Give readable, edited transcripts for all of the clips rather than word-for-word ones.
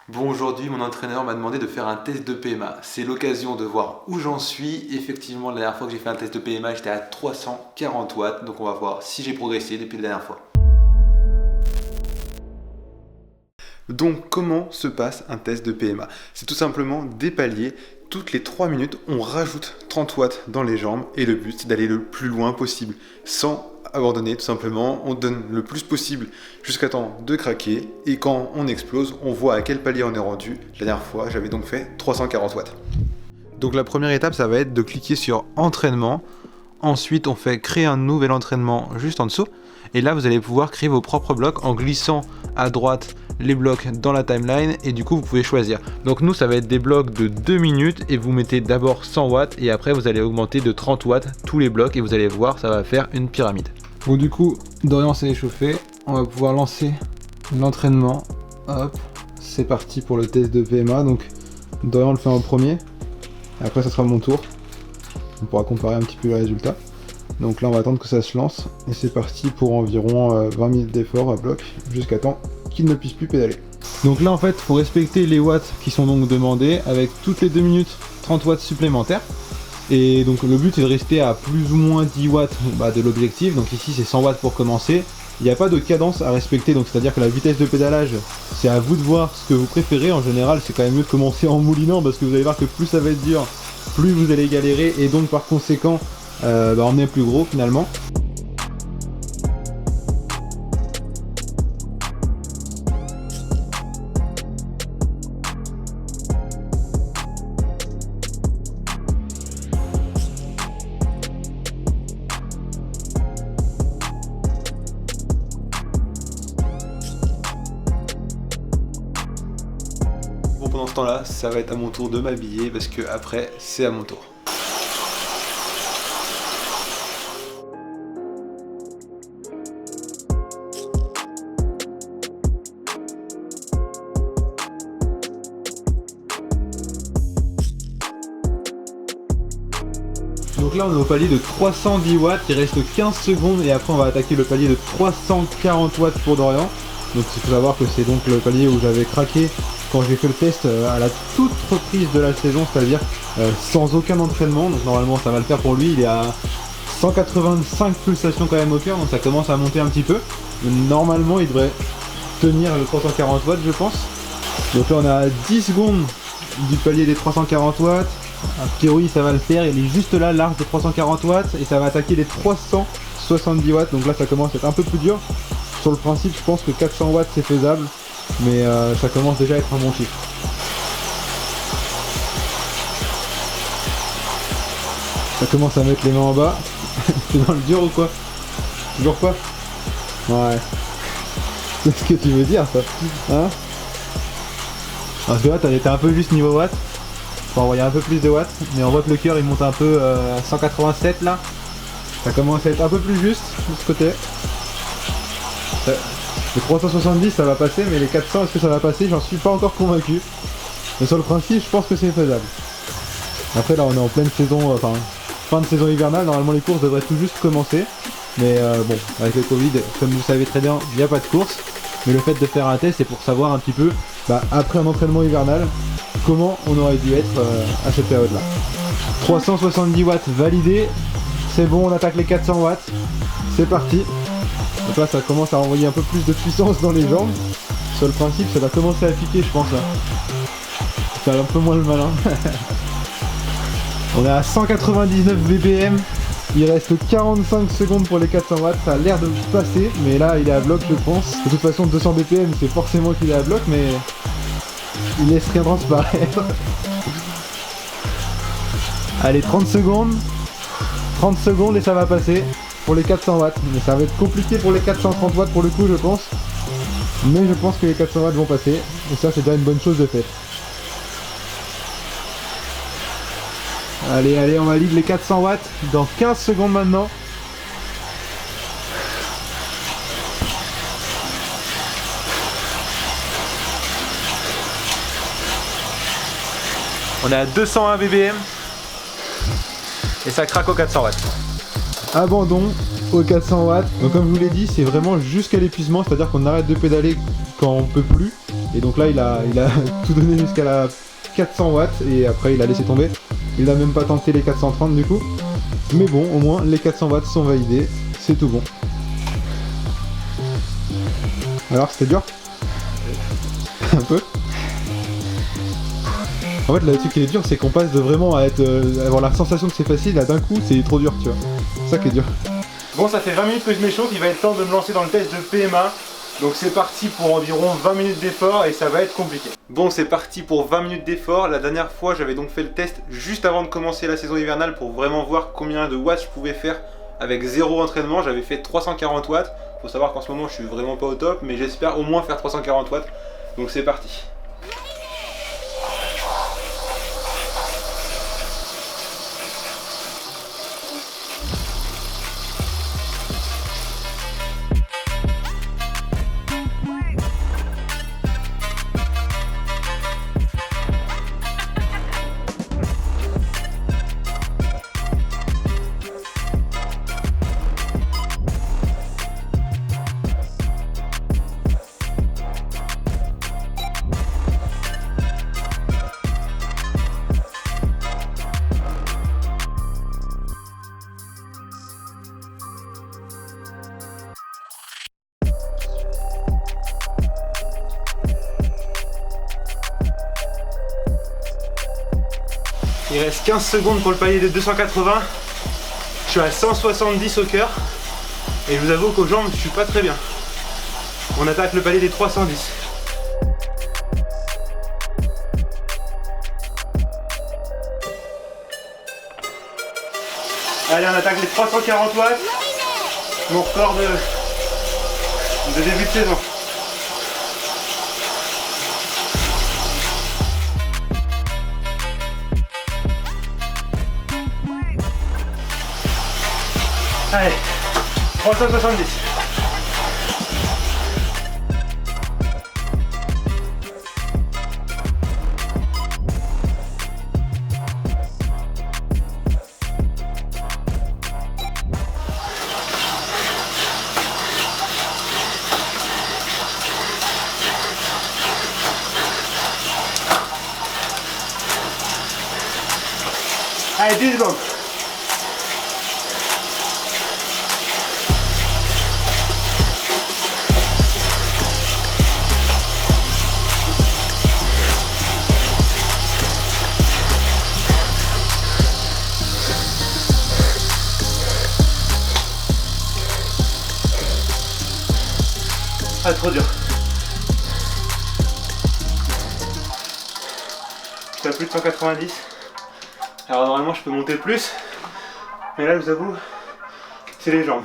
Bon, aujourd'hui, mon entraîneur m'a demandé de faire un test de PMA. C'est l'occasion de voir où j'en suis. Effectivement, la dernière fois que j'ai fait un test de PMA, j'étais à 340 watts. Donc on va voir si j'ai progressé depuis la dernière fois. Donc comment se passe un test de PMA? C'est tout simplement des paliers. Toutes les 3 minutes, on rajoute 30 watts dans les jambes. Et le but, c'est d'aller le plus loin possible. Sans abandonner, tout simplement. On donne le plus possible jusqu'à temps de craquer. Et quand on explose, on voit à quel palier on est rendu. La dernière fois, j'avais donc fait 340 watts. Donc la première étape, ça va être de cliquer sur entraînement. Ensuite, on fait créer un nouvel entraînement juste en dessous. Et là, vous allez pouvoir créer vos propres blocs en glissant à droite les blocs dans la timeline. Et du coup, vous pouvez choisir. Donc nous, ça va être des blocs de 2 minutes. Et vous mettez d'abord 100 watts. Et après, vous allez augmenter de 30 watts tous les blocs. Et vous allez voir, ça va faire une pyramide. Bon, du coup, Dorian s'est échauffé. On va pouvoir lancer l'entraînement. Hop, c'est parti pour le test de PMA. Donc, Dorian le fait en premier. Et après, ça sera mon tour. On pourra comparer un petit peu les résultats. Donc là on va attendre que ça se lance et c'est parti pour environ 20 minutes d'effort à bloc jusqu'à temps qu'il ne puisse plus pédaler. Donc là en fait il faut respecter les watts qui sont donc demandés avec toutes les 2 minutes 30 watts supplémentaires. Et donc le but est de rester à plus ou moins 10 watts de l'objectif. Donc ici c'est 100 watts pour commencer. Il n'y a pas de cadence à respecter, donc c'est à dire que la vitesse de pédalage c'est à vous de voir ce que vous préférez. En général c'est quand même mieux de commencer en moulinant parce que vous allez voir que plus ça va être dur, plus vous allez galérer et donc par conséquent on est plus gros finalement. Bon, pendant ce temps-là, ça va être à mon tour de m'habiller parce que après c'est à mon tour. Donc là on est au palier de 310 watts, il reste 15 secondes et après on va attaquer le palier de 340 watts pour Dorian. Donc il faut savoir que c'est donc le palier où j'avais craqué quand j'ai fait le test à la toute reprise de la saison, c'est-à-dire sans aucun entraînement. Donc normalement ça va le faire pour lui, il est à 185 pulsations quand même au cœur, donc ça commence à monter un petit peu. Normalement il devrait tenir le 340 watts je pense. Donc là on a 10 secondes du palier des 340 watts. A priori ça va le faire, il est juste là, large de 340 watts et ça va attaquer les 370 watts, donc là ça commence à être un peu plus dur. Sur le principe je pense que 400 watts c'est faisable, mais ça commence déjà à être un bon chiffre. Ça commence à mettre les mains en bas. C'est dans le dur ou quoi? Toujours pas? Ouais. C'est ce que tu veux dire ça, hein? Parce que là t'as un peu juste niveau watts. Faut envoyer un peu plus de watts, mais on voit que le cœur il monte un peu à 187 là. Ça commence à être un peu plus juste de ce côté. Les 370 ça va passer, mais les 400 est-ce que ça va passer? J'en suis pas encore convaincu. Mais sur le principe je pense que c'est faisable. Après là on est en pleine saison, enfin fin de saison hivernale, normalement les courses devraient tout juste commencer. Mais bon, avec le Covid, comme vous le savez très bien, il n'y a pas de course. Mais le fait de faire un test c'est pour savoir un petit peu, après un entraînement hivernal, comment on aurait dû être à cette période là. 370 watts validé, c'est bon, on attaque les 400 watts, c'est parti. Donc là ça commence à envoyer un peu plus de puissance dans les jambes. Sur le principe ça va commencer à piquer je pense là. C'est un peu moins le malin. On est à 199 BPM, il reste 45 secondes pour les 400 watts, ça a l'air de passer, mais là il est à bloc je pense. De toute façon 200 BPM c'est forcément qu'il est à bloc, mais il laisse rien transparaître. Allez 30 secondes et ça va passer pour les 400 watts. Mais ça va être compliqué pour les 430 watts pour le coup je pense. Mais je pense que les 400 watts vont passer. Et ça c'est déjà une bonne chose de fait. Allez, on valide les 400 watts dans 15 secondes maintenant. On est à 201 BPM et ça craque aux 400 watts. Abandon aux 400 watts. Donc comme je vous l'ai dit, c'est vraiment jusqu'à l'épuisement, c'est-à-dire qu'on arrête de pédaler quand on peut plus. Et donc là il a tout donné jusqu'à la 400 watts et après il a laissé tomber. Il n'a même pas tenté les 430 du coup. Mais bon, au moins les 400 watts sont validés, c'est tout bon. Alors c'était dur? Un peu. En fait, le truc qui est dur, c'est qu'on passe de vraiment à avoir la sensation que c'est facile à d'un coup, c'est trop dur, tu vois. C'est ça qui est dur. Bon, ça fait 20 minutes que je m'échauffe, il va être temps de me lancer dans le test de PMA. Donc c'est parti pour environ 20 minutes d'effort et ça va être compliqué. Bon, c'est parti pour 20 minutes d'effort. La dernière fois, j'avais donc fait le test juste avant de commencer la saison hivernale pour vraiment voir combien de watts je pouvais faire avec 0 entraînement. J'avais fait 340 watts. Faut savoir qu'en ce moment, je suis vraiment pas au top, mais j'espère au moins faire 340 watts. Donc c'est parti. Il reste 15 secondes pour le palier de 280. Je suis à 170 au cœur. Et je vous avoue qu'aux jambes, je suis pas très bien. On attaque le palier des 310. Allez, on attaque les 340 watts. Mon record de début de saison. Allez, 370. Allez, 10 secondes. Ah, trop dur. Je suis à plus de 190. Alors normalement je peux monter plus. Mais là je vous avoue, c'est les jambes.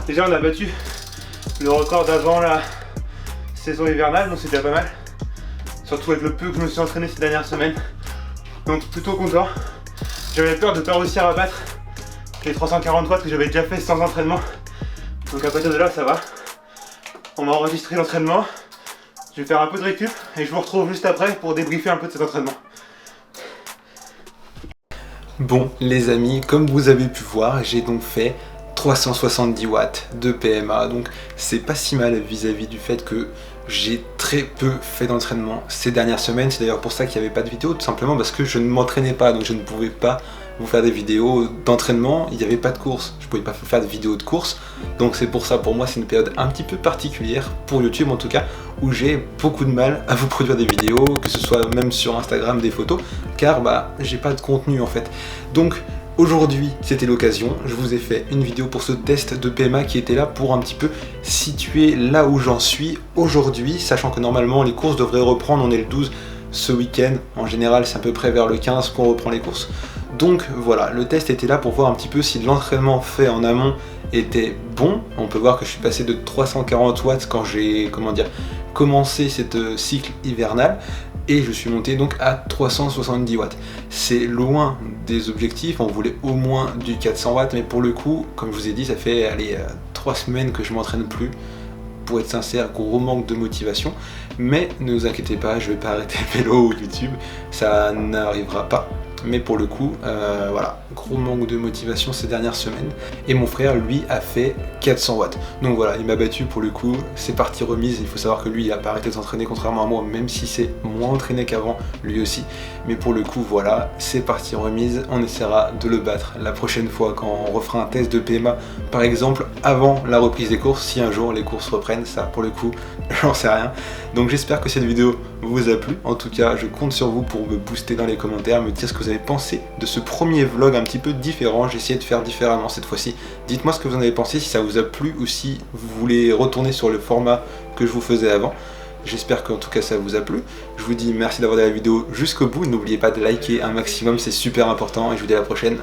Déjà on a battu le record d'avant la saison hivernale, donc c'était pas mal. Surtout avec le peu que je me suis entraîné ces dernières semaines. Donc plutôt content. J'avais peur de ne pas réussir à battre les 340 watts que j'avais déjà fait sans entraînement. Donc à partir de là ça va. On m'a enregistré l'entraînement. Je vais faire un peu de récup et je vous retrouve juste après pour débriefer un peu de cet entraînement. Bon les amis, comme vous avez pu voir, j'ai donc fait 370 watts de PMA, donc c'est pas si mal vis-à-vis du fait que j'ai très peu fait d'entraînement ces dernières semaines. C'est d'ailleurs pour ça qu'il n'y avait pas de vidéo, tout simplement parce que je ne m'entraînais pas, donc je ne pouvais pas vous faire des vidéos d'entraînement, il n'y avait pas de course, je ne pouvais pas faire de vidéos de course, donc c'est pour ça, pour moi c'est une période un petit peu particulière, pour YouTube en tout cas, où j'ai beaucoup de mal à vous produire des vidéos, que ce soit même sur Instagram des photos, car bah j'ai pas de contenu en fait. Donc aujourd'hui c'était l'occasion, je vous ai fait une vidéo pour ce test de PMA qui était là pour un petit peu situer là où j'en suis aujourd'hui, sachant que normalement les courses devraient reprendre, on est le 12 ce week-end, en général c'est à peu près vers le 15 qu'on reprend les courses. Donc voilà, le test était là pour voir un petit peu si l'entraînement fait en amont était bon. On peut voir que je suis passé de 340 watts quand j'ai commencé cette cycle hivernal et je suis monté donc à 370 watts. C'est loin des objectifs, on voulait au moins du 400 watts, mais pour le coup, comme je vous ai dit, ça fait 3 semaines que je m'entraîne plus. Pour être sincère, gros manque de motivation, mais ne vous inquiétez pas, je vais pas arrêter le vélo ou YouTube, ça n'arrivera pas. Mais pour le coup, voilà, gros manque de motivation ces dernières semaines. Et mon frère, lui, a fait 400 watts. Donc voilà, il m'a battu pour le coup, c'est partie remise. Il faut savoir que lui, il a pas arrêté de s'entraîner contrairement à moi, même si c'est moins entraîné qu'avant, lui aussi. Mais pour le coup, voilà, c'est partie remise. On essaiera de le battre la prochaine fois quand on refera un test de PMA, par exemple, avant la reprise des courses, si un jour les courses reprennent. Ça, pour le coup, j'en sais rien. Donc j'espère que cette vidéo vous a plu. En tout cas, je compte sur vous pour me booster dans les commentaires, me dire ce que vous avez pensé de ce premier vlog un petit peu différent. J'ai essayé de faire différemment cette fois-ci. Dites-moi ce que vous en avez pensé, si ça vous a plu ou si vous voulez retourner sur le format que je vous faisais avant. J'espère qu'en tout cas ça vous a plu. Je vous dis merci d'avoir regardé la vidéo jusqu'au bout. N'oubliez pas de liker un maximum, c'est super important. Et je vous dis à la prochaine.